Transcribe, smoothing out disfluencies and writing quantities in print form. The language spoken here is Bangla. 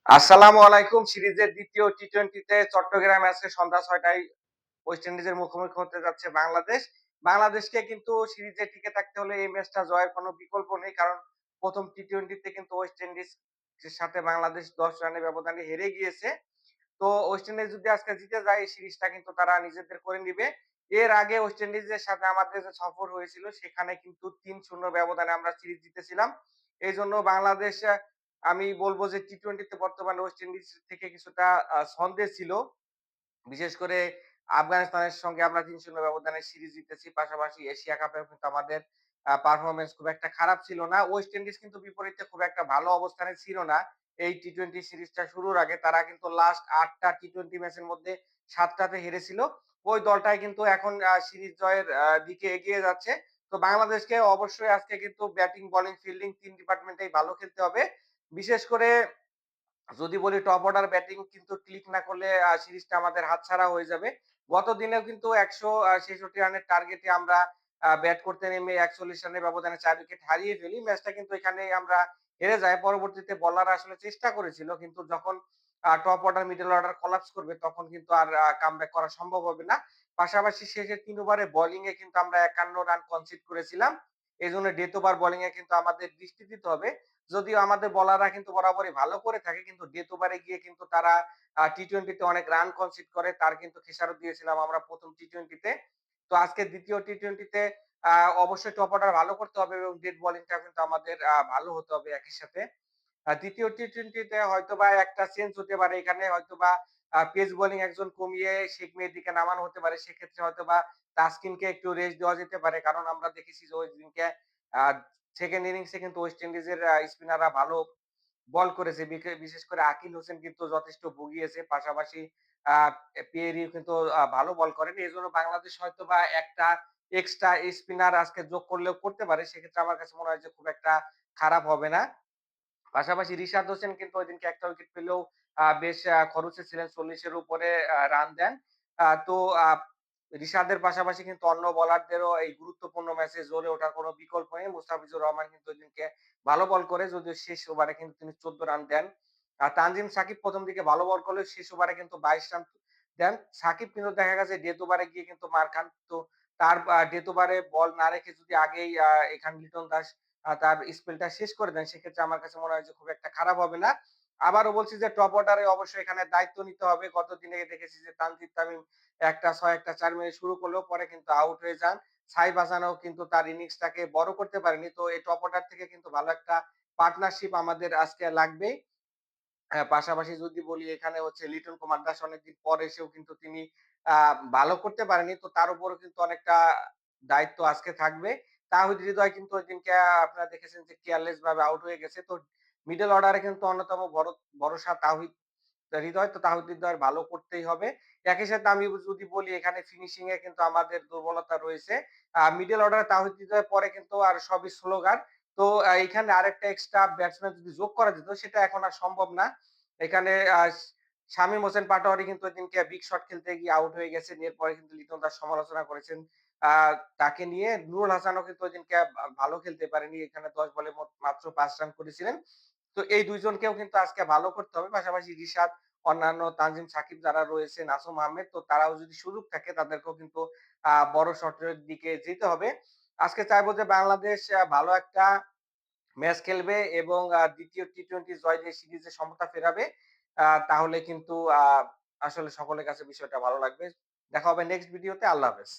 আসসালামু আলাইকুম। সিরিজের ২য় টি-20 তে চট্টগ্রামে আজকে সন্ধ্যা ৬ টায় ওয়েস্ট ইন্ডিজের মুখোমুখি হতে যাচ্ছে বাংলাদেশ। বাংলাদেশকে কিন্তু সিরিজে টিকে থাকতে হলে এই ম্যাচটা জয়ের কোনো বিকল্প নেই। কারণ ১ম টি-20 তে কিন্তু ওয়েস্ট ইন্ডিজের সাথে বাংলাদেশ ১০ রানের ব্যবধানে হেরে গিয়েছে। তো ওয়েস্ট ইন্ডিজ যদি আজকে জিতে যায় এই সিরিজটা কিন্তু তারা নিজেদের করে নিবে। এর আগে ওয়েস্ট ইন্ডিজের সাথে আমাদের যে সফর হয়েছিল সেখানে কিন্তু ৩-০ ব্যবধানে আমরা সিরিজ জিতেছিলাম। এইজন্য বাংলাদেশ আমি বলব যে টি-20 তে বর্তমানে ওয়েস্ট ইন্ডিজ থেকে কিছুটা সন্দেহ ছিল। বিশেষ করে আফগানিস্তানের সঙ্গে আমরা ৩-০ ব্যবধানে সিরিজ জিতেছি। পাশাপাশি এশিয়া কাপেও কিন্তু আমাদের পারফরম্যান্স খুব একটা খারাপ ছিল না। ওয়েস্ট ইন্ডিজ কিন্তু বিপরীতে খুব একটা ভালো অবস্থানে ছিল না। এই টি-20 সিরিজটা শুরুর আগে তারা কিন্তু লাস্ট ৮ টা টি-20 ম্যাচের মধ্যে ৭ টাতে হেরেছিল। ওই দলটাই কিন্তু এখন সিরিজ জয়ের দিকে এগিয়ে যাচ্ছে। তো বাংলাদেশকে অবশ্যই আজকে কিন্তু ব্যাটিং, বোলিং, ফিল্ডিং ৩ ডিপার্টমেন্টেই ভালো খেলতে হবে। বিশেষ করে যদি বলি টপ অর্ডার ব্যাটিং কিন্তু ক্লিক না করলে সিরিজটা আমাদের হাতছাড়া হয়ে যাবে। গত দিনেও কিন্তু ১৬৬ রানের টার্গেটে আমরা ব্যাট করতে নেমে ৪১ রানের ব্যবধানে ৪ উইকেট হারিয়ে ফেলি। ম্যাচটা কিন্তু এখানেই আমরা হেরে যাই। পরবর্তীতে বোলাররা আসলে চেষ্টা করেছিল। কিন্তু যখন top order, middle order collapse করবে তখন কিন্তু আর কামব্যাক করা সম্ভব হবে না। পাশাপাশি শেষের ৩ ওভারে বোলিং এ কিন্তু আমরা ৫১ রান কনসিড করেছিলাম। এজন্য ডেথ ওভার বোলিং এ কিন্তু আমাদের দৃষ্টি দিতে হবে। যদিও আমাদের বোলাররা কিন্তু বরাবরই ভালো করে থাকে কিন্তু ডেথ ওভারে গিয়ে কিন্তু তারা টি-20 তে অনেক রান কনসিড করে। তার কিন্তু খেসারত দিয়েছিলাম আমরা ১ম টি-20 তে। তো আজকে ২য় টি-20 তে আ অবশ্যই টপ অর্ডার ভালো করতে হবে এবং ডেথ বোলিংটা কিন্তু আমাদের ভালো হতে হবে একই সাথে। ২য় টি-20 তে হয়তোবা একটা চেঞ্জ হতে পারে। এখানে হয়তোবা পেস বোলিং একজন কমিয়ে শেখ মেহেদীকে নামানো হতে পারে। সেক্ষেত্রে হয়তোবা তাসকিনকে একটু রেস্ট দেওয়া যেতে পারে। কারণ আমরা দেখেছি যে ওইদিনকে আ 2nd ইনিংসে কিন্তু ওয়েস্ট ইন্ডিজের স্পিনাররা ভালো বল করেছে। বিশেষ করে আকিল হোসেন কিন্তু যথেষ্ট ভুগিয়েছে। পাশাপাশি আ পেয়েরিও কিন্তু ভালো বল করেন। এজন্য বাংলাদেশ হয়তোবা একটা এক্সট্রা স্পিনার আজকে যোগ করলেও করতে পারে। সেক্ষেত্রে আমার কাছে মনে হয় যে খুব একটা খারাপ হবে না। পাশাপাশি রিশাদ হোসেন কিন্তু ঐদিনকে একটা উইকেট পেলেও বেশ খরচে ছিলেন ৪০ এর উপরে রান দেন। তো রিশাদের পাশাপাশি কিন্তু অন্য বোলারদেরও এই গুরুত্বপূর্ণ ম্যাচে জ্বলে ওঠার কোনো বিকল্প নেই। মুস্তাফিজুর রহমান কিন্তু ঐদিনকে ভালো বল করে যদিও শেষ ওভারে কিন্তু তিনি ১৪ রান দেন। তানজিম সাকিব ১ম দিকে ভালো বল করলেও শেষ ওভারে কিন্তু ২২ রান দেন। সাকিব কিন্তু দেখা গেছে ডেথ ওভারে গিয়ে কিন্তু মার খান। তো তার ডেথ ওভারে বল না রেখে যদি আগেই এখানে লিটন দাস তার স্পেলটা শেষ করে দেন সেক্ষেত্রে আমার কাছে মনে হয় যে খুব একটা খারাপ হবে না। আবারও বলছি যে টপ অর্ডারে অবশ্যই এখানে দায়িত্ব নিতে হবে। গত দিনে দেখেছি যে তানজিদ তামিম একটা ৬ একটা ৪ মেরে শুরু করলেও পরে কিন্তু আউট হয়ে যান। সাইফ হাসানও কিন্তু তার ইনিংসটাকে বড় করতে পারেনি। তো এই টপ অর্ডার থেকে কিন্তু ভালো একটা পার্টনারশিপ আমাদের আজকে লাগবেই। হ্যাঁ, পাশাপাশি যদি বলি এখানে হচ্ছে লিটন কুমার দাস অনেকদিন পর এসেও কিন্তু তিনি আ ভালো করতে পারেনি। তো তার উপরও কিন্তু অনেকটা দায়িত্ব আজকে থাকবে। তাহিদ হৃদয় কিন্তু ঐদিনকে আপনারা দেখেছেন যে কেয়ারলেস ভাবে আউট হয়ে গেছে। তো মিডল অর্ডারে কিন্তু অন্যতম ভরসা তাওহিদ হৃদয়। তো তাহিদ হৃদয়ের ভালো করতেই হবে। একই সাথে আমি যদি বলি এখানে ফিনিশিং এ কিন্তু আমাদের দুর্বলতা রয়েছে। মিডল অর্ডারে তাওহিদ হৃদয়ের পরে কিন্তু আর সবই স্লোগার। তো এইখানে আরেকটা এক্সট্রা ব্যাটসম্যান যদি যোগ করা যেত সেটা এখন আর সম্ভব না। এখানে শামীম হোসেন পাটোয়ারি কিন্তু ওইদিনকে বিগ শট খেলতে গিয়ে আউট হয়ে গেছেন। এরপরে কিন্তু লিটন দাস সমালোচনা করেছেন আ তাকে নিয়ে। নুরুল হাসানও কিন্তু ওইদিনকে ভালো খেলতে পারেনি। এখানে ১০ বলে মাত্র ৫ রান করেছিলেন। তো এই ২ জনকেও কিন্তু আজকে ভালো করতে হবে। পাশাপাশি রিশাদ, অন্যান্য তানজিম সাকিব যারা রয়েছে, নাসুম আহমেদ তো তারাও যদি সুযোগ থাকে তাদেরকেও কিন্তু বড় শটের দিকে যেতে হবে। আজকে চাইবো যে বাংলাদেশ ভালো একটা ম্যাচ খেলবে এবং ২য় টি-20 জয় দিয়ে সিরিজে সমতা ফেরাবে। তাহলে কিন্তু আসলে সকলের কাছে বিষয়টা ভালো লাগবে। দেখা হবে নেক্সট ভিডিওতে। আল্লাহ হাফেজ।